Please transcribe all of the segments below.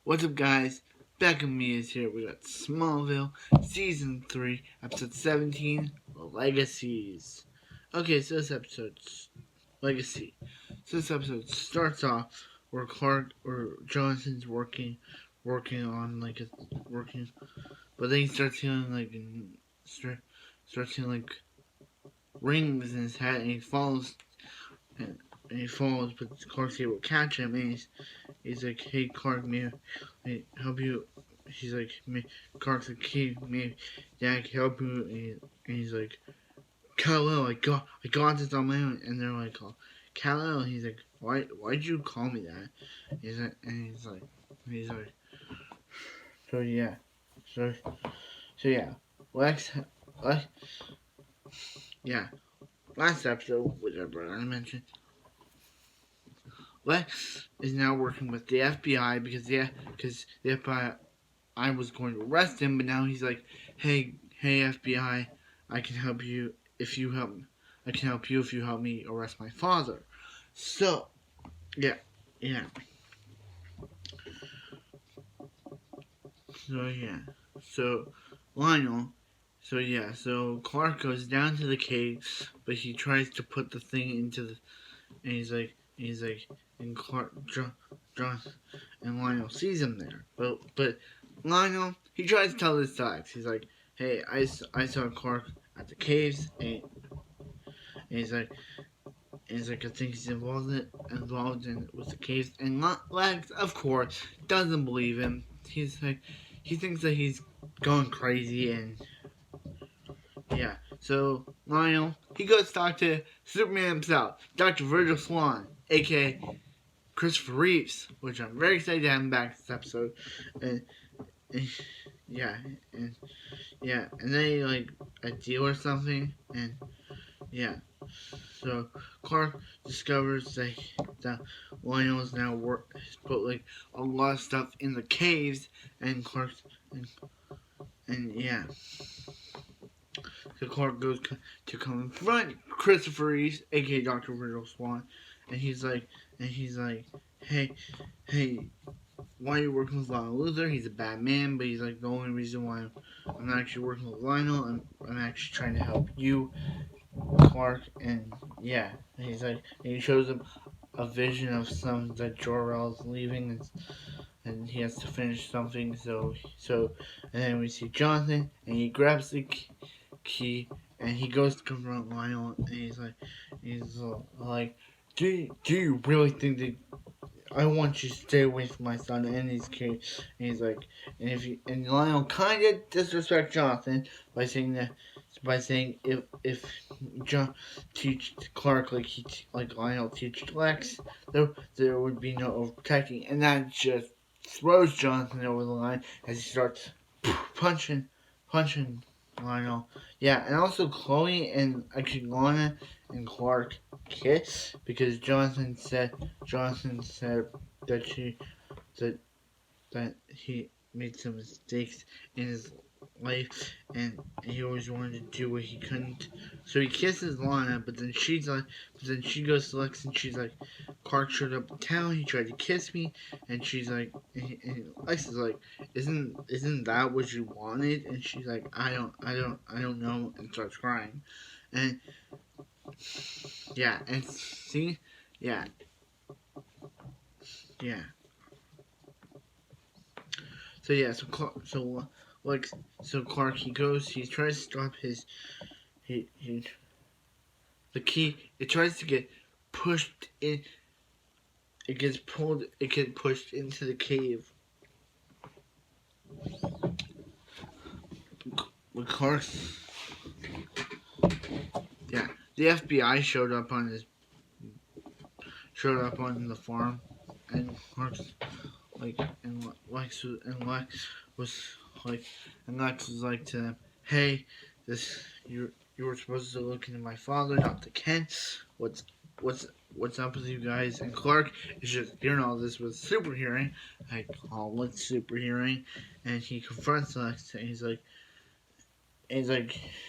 What's up, guys? Back with me is here. We got Smallville, Season 3, Episode 17, Legacies. Okay, so this episode's Legacy. So this episode starts off where Clark or Jonathan's working on working, but then he starts feeling starts feeling like rings in his head, and he falls, and, he falls, but Clark's able to catch him, and he's like, "Hey, Clark, may I help you?" He's like, Clark's like, "Hey, maybe Dad can help you," and he's like, "Kal-El, I got this on my own." And they're like, oh, "Kal-El," he's like, "Why'd you call me that?" He's like, so yeah, so so yeah, Lex, Lex yeah, last episode, which I already mentioned, Lex is now working with the FBI because the FBI was going to arrest him, but now he's like, hey FBI, I can help you if you help. I can help you if you help me arrest my father. So yeah, yeah. So yeah, so Lionel. So yeah, so Clark goes down to the cave, but he tries to put the thing into the, and he's like, and Clark, John, and Lionel sees him there, but Lionel, he tries to tell his facts. He's like, "Hey, I saw Clark at the caves," and he's like, "I think he's involved in with the caves." And Lex, of course, doesn't believe him. He's like, he thinks that he's going crazy, and yeah. So Lionel, he goes to talk to Superman himself, Dr. Virgil Swan, aka Christopher Reeves, which I'm very excited to have him back this episode. And, and yeah, and yeah, and then like a deal or something, and yeah. So Clark discovers that Lionel is now put like a lot of stuff in the caves, and and, and yeah. So Clark goes to confront Christopher Reeves, aka Dr. Virgil Swan, and he's like, hey, hey, why are you working with Lionel Luthor? He's a bad man, but he's like, the only reason why I'm not actually working with Lionel, I'm actually trying to help you, Clark. And yeah, and and he shows him a vision of some that Jor-El's leaving, and he has to finish something. And then we see Jonathan, and he grabs the key, and he goes to confront Lionel, and he's like, do you really think that I want you to stay away from my son and his kid? And he's like, and Lionel kind of disrespects Jonathan by saying if John teach Clark like Lionel teach Lex, there would be no overprotecting, and that just throws Jonathan over the line as he starts punching Lionel. Yeah, and also Chloe and actually Lana and Clark kiss because Jonathan said that that that he made some mistakes in his life, and he always wanted to do what he couldn't. So he kisses Lana, but then she goes to Lex, and she's like, Clark showed up in town. He tried to kiss me, and she's like, and Lex is like, isn't that what you wanted? And she's like, I don't know, and starts crying, and yeah, and see, yeah, yeah. So yeah, like so Clark he tries to stop he the key, it tries to get pushed in, it gets pushed into the cave. With Clark, yeah, the FBI showed up on the farm, and Clark's like and Lex was like to them, "Hey, this you were supposed to look into my father, not to Ken. What's what's what's up with you guys?" And Clark is just hearing all this with super hearing, like, "Oh, what's super hearing?" And he confronts Lex, and he's like,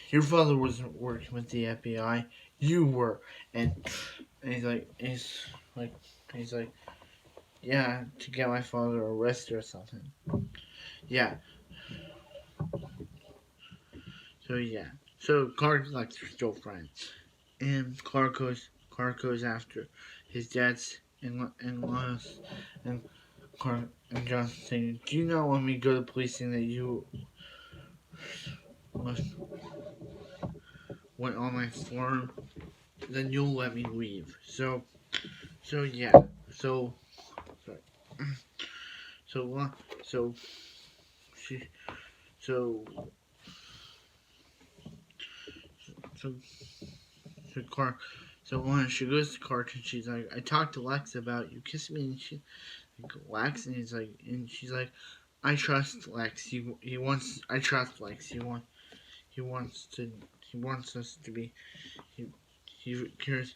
"Your father wasn't working with the FBI, you were." And, and he's like, he's like, yeah, to get my father arrested or something. Yeah. So yeah. So Clark likes her still friends, and Clark goes after his dad's in-laws, and Clark and John saying, "Do you not want me to go to the police saying that you must went on my farm? Then you'll let me leave." So yeah. So sorry. So so she so so so Clark. So when she goes to Clark and she's like, "I talked to Lex about you kissing me," and she like, Lex, and she's like, "I trust Lex. He wants. I trust Lex. He wants to. He wants us to be. He he cares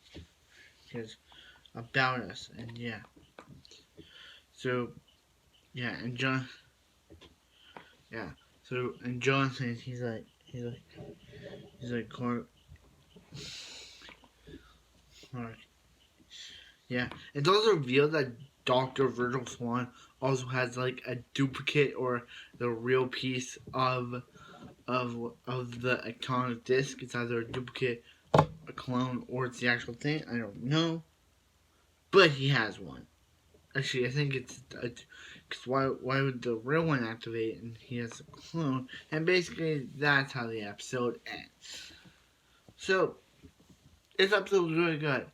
about us." And yeah. So yeah, and John. Yeah. So and John says Clark. Clark. Yeah. It's also revealed that Dr. Virgil Swan also has like a duplicate or the real piece of the iconic disc. It's either a duplicate, a clone, or it's the actual thing. I don't know, but he has one. Actually, I think it's because why would the real one activate and he has a clone? And basically, that's how the episode ends. So this episode was really good.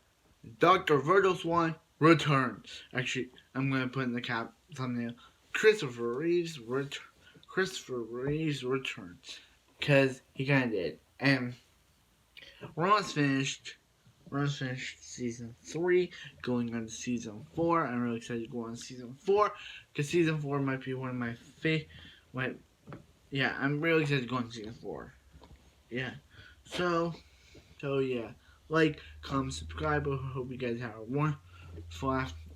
Dr. Virgil Swan returns. Actually, I'm gonna put in the cap thumbnail. Christopher Reeves returns. Christopher Reeves returns because he kind of did. And we're almost finished. We're almost finished season 3, going on to season 4. I'm really excited to go on to season 4 because season 4 might be one of my favorite. Yeah, I'm really excited to go on to season 4. Yeah. So yeah, like, comment, subscribe. I hope you guys have a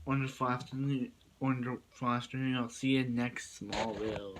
wonderful afternoon. Wonderful afternoon. I'll see you next Smallville.